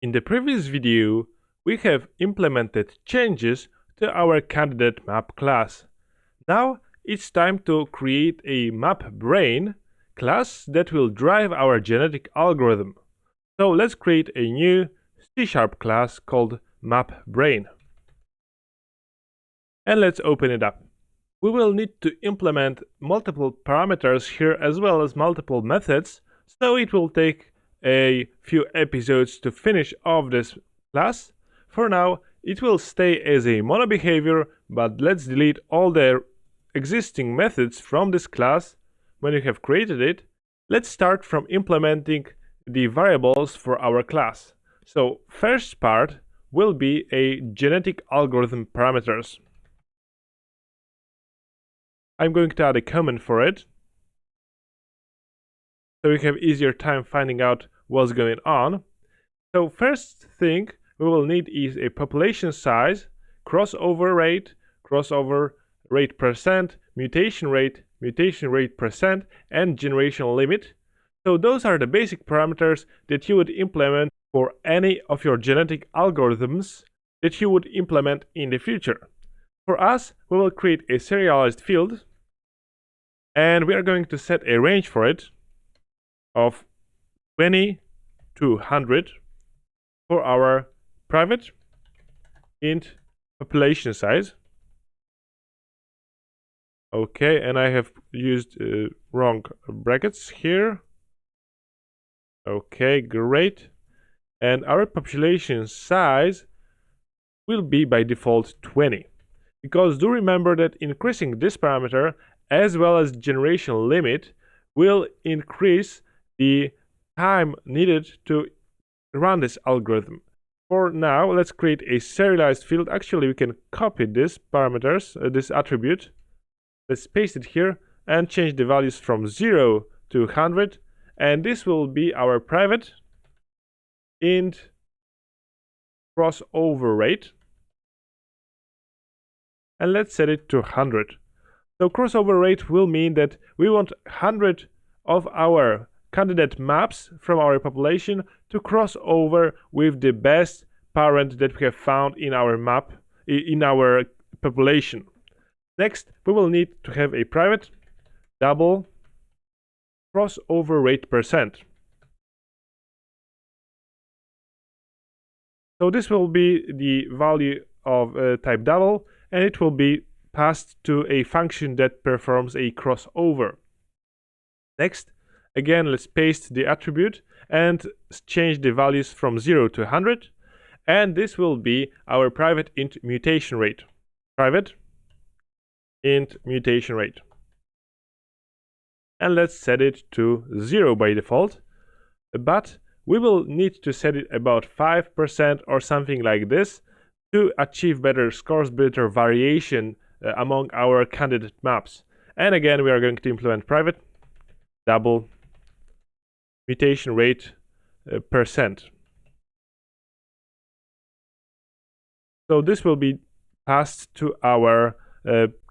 In the previous video, we have implemented changes to our CandidateMap class. Now it's time to create a MapBrain class that will drive our genetic algorithm. So let's create a new C# class called MapBrain. And let's open it up. We will need to implement multiple parameters here as well as multiple methods, so it will take a few episodes to finish off this class. For now, it will stay as a mono behavior, but let's delete all the existing methods from this class when you have created it. Let's start from implementing the variables for our class. So first part will be a genetic algorithm parameters. I'm going to add a comment for it, so we have easier time finding out what's going on. So first thing we will need is a population size, crossover rate percent, mutation rate percent, and generation limit. So those are the basic parameters that you would implement for any of your genetic algorithms that you would implement in the future. For us, we will create a serialized field, and we are going to set a range for it of 20 to 100 for our private int population size. Okay, and I have used wrong brackets here. Okay, great. And our population size will be by default 20. Because do remember that increasing this parameter as well as generation limit will increase the time needed to run this algorithm. For now, let's create a serialized field. Actually, we can copy this parameters, this attribute. Let's paste it here and change the values from 0 to 100. And this will be our private int crossover rate. And let's set it to 100. So crossover rate will mean that we want 100 of our candidate maps from our population to cross over with the best parent that we have found in our map, in our population. Next, we will need to have a private double crossover rate percent. So this will be the value of type double, and it will be passed to a function that performs a crossover. Next, again, let's paste the attribute and change the values from 0 to 100, and this will be our private int mutation rate. Private int mutation rate. And let's set it to 0 by default, but we will need to set it about 5% or something like this to achieve better scores, better variation among our candidate maps. And again, we are going to implement private double mutation rate percent. So this will be passed to our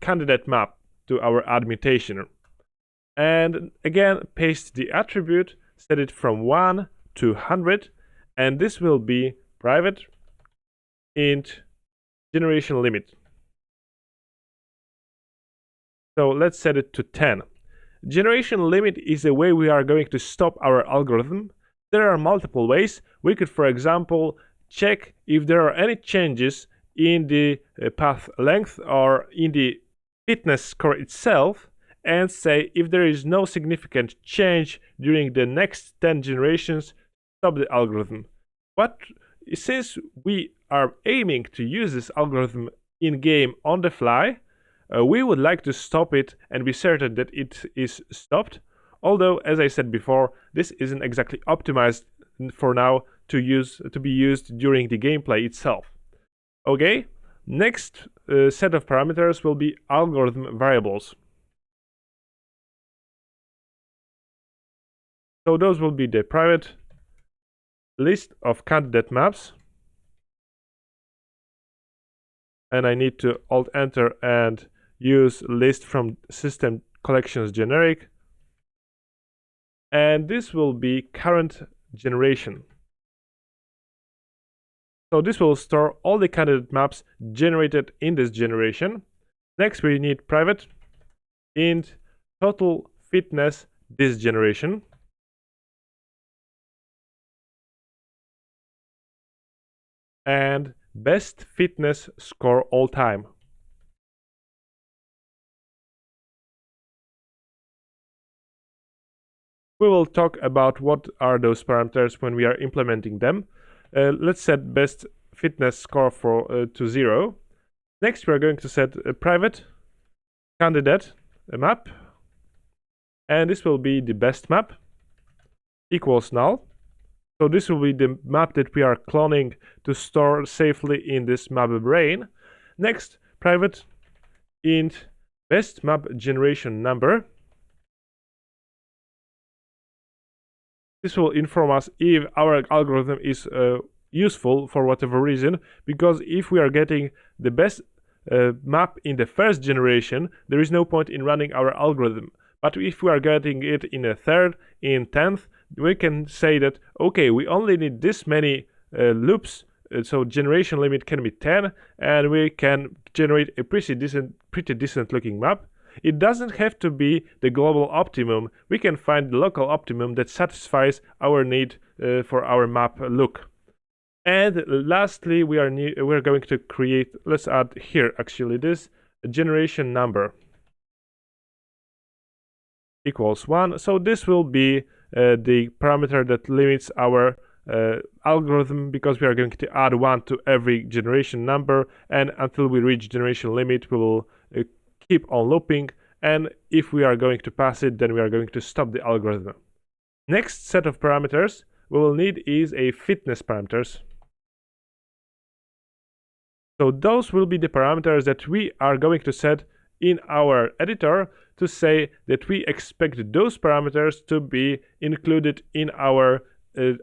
candidate map, to our add mutation. And again, paste the attribute, set it from 1 to 100, and this will be private int generation limit. So let's set it to 10. Generation limit is a way we are going to stop our algorithm. There are multiple ways. We could, for example, check if there are any changes in the path length or in the fitness score itself, and say if there is no significant change during the next 10 generations, stop the algorithm. But since we are aiming to use this algorithm in-game on the fly, we would like to stop it and be certain that it is stopped. Although, as I said before, this isn't exactly optimized for now to be used during the gameplay itself. Okay, next set of parameters will be algorithm variables. So those will be the private list of candidate maps. And I need to Alt-Enter and use list from system collections generic. And this will be current generation. So this will store all the candidate maps generated in this generation. Next, we need private int total fitness this generation. And best fitness score all time. We will talk about what are those parameters when we are implementing them. Let's set best fitness score to 0. Next, we are going to set a private candidate map, and this will be the best map equals null. So this will be the map that we are cloning to store safely in this map brain. Next, private int best map generation number. This will inform us if our algorithm is useful for whatever reason, because if we are getting the best map in the first generation, there is no point in running our algorithm. But if we are getting it in a third, in 10th, we can say that, okay, we only need this many loops, so generation limit can be 10, and we can generate a pretty decent looking map. It doesn't have to be the global optimum. We can find the local optimum that satisfies our need for our map look. And lastly, we're going to create, let's add here actually this generation number equals 1. So this will be the parameter that limits our algorithm, because we are going to add 1 to every generation number, and until we reach generation limit we will keep on looping, and if we are going to pass it, then we are going to stop the algorithm. Next set of parameters we will need is a fitness parameters. So those will be the parameters that we are going to set in our editor to say that we expect those parameters to be included in our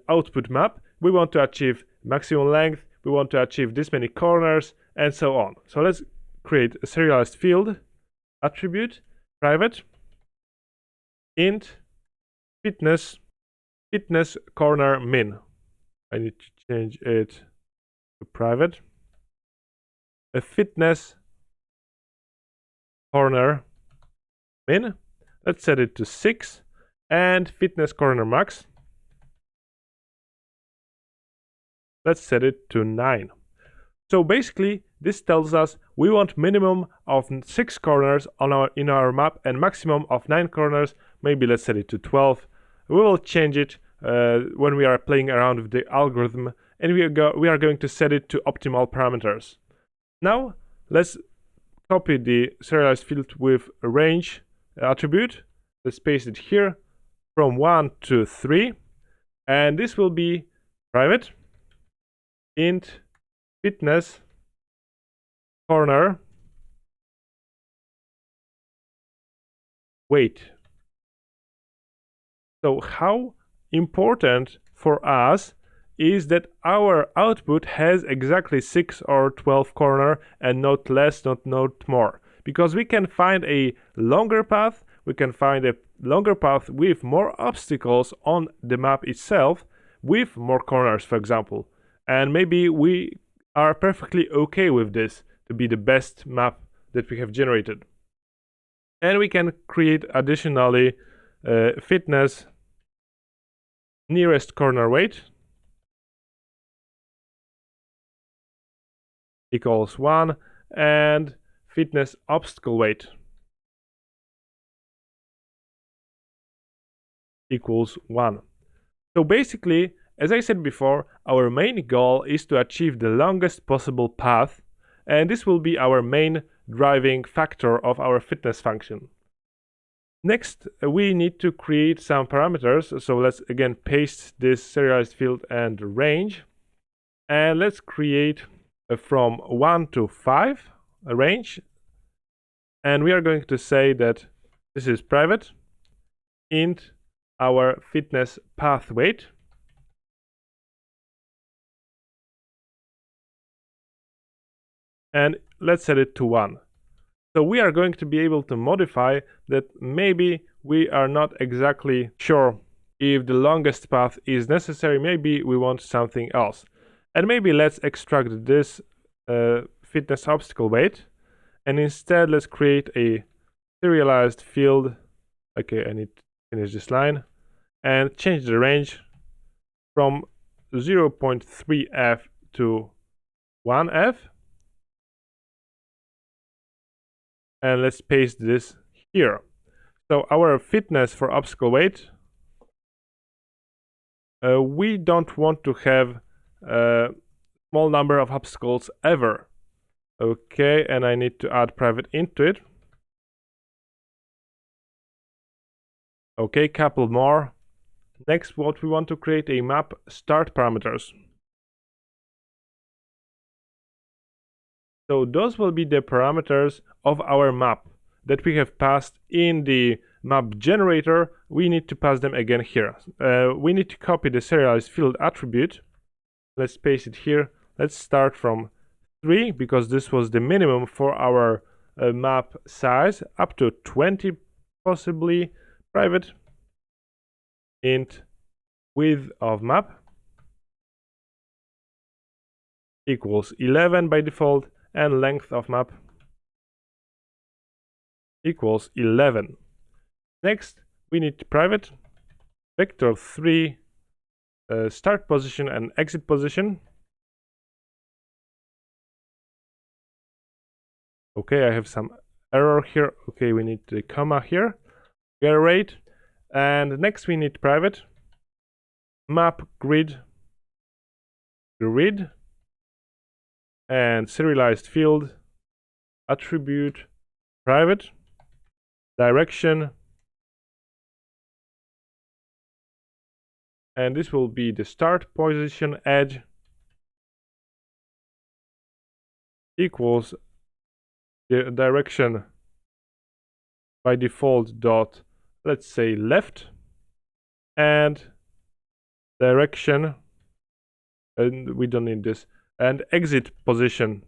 output map. We want to achieve maximum length, we want to achieve this many corners, and so on. So let's create a serialized field attribute, private int fitness corner min. I need to change it to private. A fitness corner min. Let's set it to 6, and fitness corner max. Let's set it to 9. So basically, this tells us we want minimum of 6 corners in our map and maximum of 9 corners. Maybe let's set it to 12. We will change it when we are playing around with the algorithm, and we are going to set it to optimal parameters. Now let's copy the serialized field with a range attribute. Let's paste it here from 1 to 3, and this will be private int fitness corner weight. So how important for us is that our output has exactly 6 or 12 corner and not less, not more, because we can find a longer path, with more obstacles on the map itself, with more corners, for example, and maybe we are perfectly okay with this to be the best map that we have generated. And we can create additionally fitness nearest corner weight equals 1, and fitness obstacle weight equals 1. So basically, as I said before, our main goal is to achieve the longest possible path, and this will be our main driving factor of our fitness function. Next, we need to create some parameters, so let's again paste this serialized field and range, and let's create from 1 to 5 a range, and we are going to say that this is private int our fitness path weight, and let's set it to 1. So we are going to be able to modify that. Maybe we are not exactly sure if the longest path is necessary, maybe we want something else. And maybe let's extract this fitness obstacle weight, and instead let's create a serialized field. Okay, I need to finish this line and change the range from 0.3f to 1f, and let's paste this here. So our fitness for obstacle weight, we don't want to have a small number of obstacles ever. Okay, and I need to add private into it. Okay, couple more. Next, what we want to create a map start parameters. So those will be the parameters of our map that we have passed in the map generator. We need to pass them again here. We need to copy the serialized field attribute. Let's paste it here. Let's start from 3 because this was the minimum for our map size, up to 20 possibly. Private int width of map equals 11 by default, and length of map equals 11. Next, we need private vector 3 start position and exit position. Okay, I have some error here. Okay, we need a comma here. Generate, and next we need private map grid and serialized field attribute private direction, and this will be the start position edge equals the direction by default dot, let's say left, and direction, and we don't need this, and exit position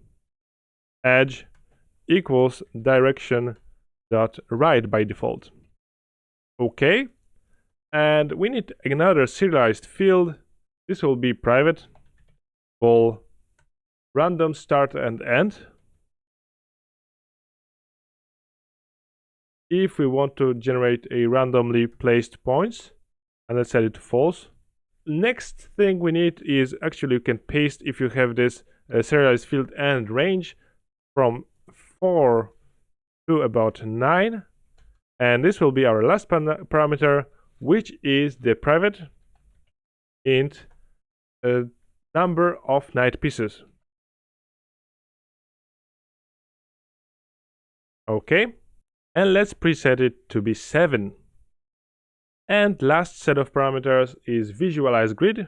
edge equals direction dot right by default. Okay, and we need another serialized field. This will be private for random start and end. If we want to generate a randomly placed points, and let's set it to false. Next thing we need is, actually you can paste if you have this serialized field and range from 4 to about 9, and this will be our last parameter, which is the private int number of knight pieces. Okay, and let's preset it to be 7. And last set of parameters is visualize grid,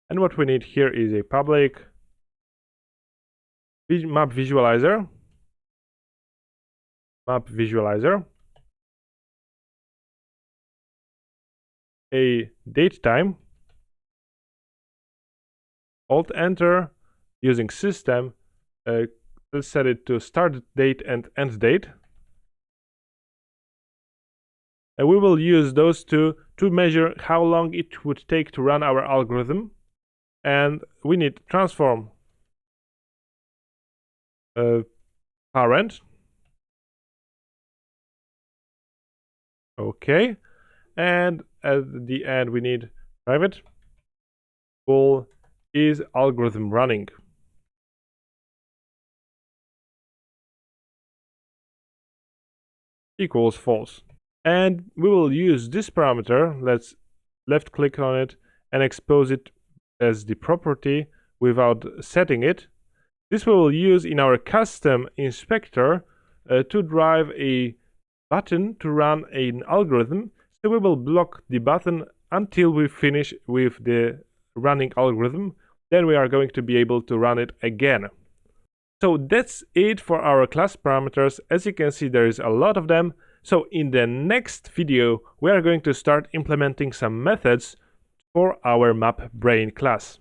and what we need here is a public map visualizer, a date time, alt enter, using system, let's set it to start date and end date. And we will use those two to measure how long it would take to run our algorithm. And we need transform parent. Okay, and at the end we need private bool is algorithm running. Equals false. And we will use this parameter. Let's left click on it and expose it as the property without setting it. This we will use in our custom inspector to drive a button to run an algorithm. So we will block the button until we finish with the running algorithm. Then we are going to be able to run it again. So that's it for our class parameters. As you can see, there is a lot of them. So in the next video, we are going to start implementing some methods for our map brain class.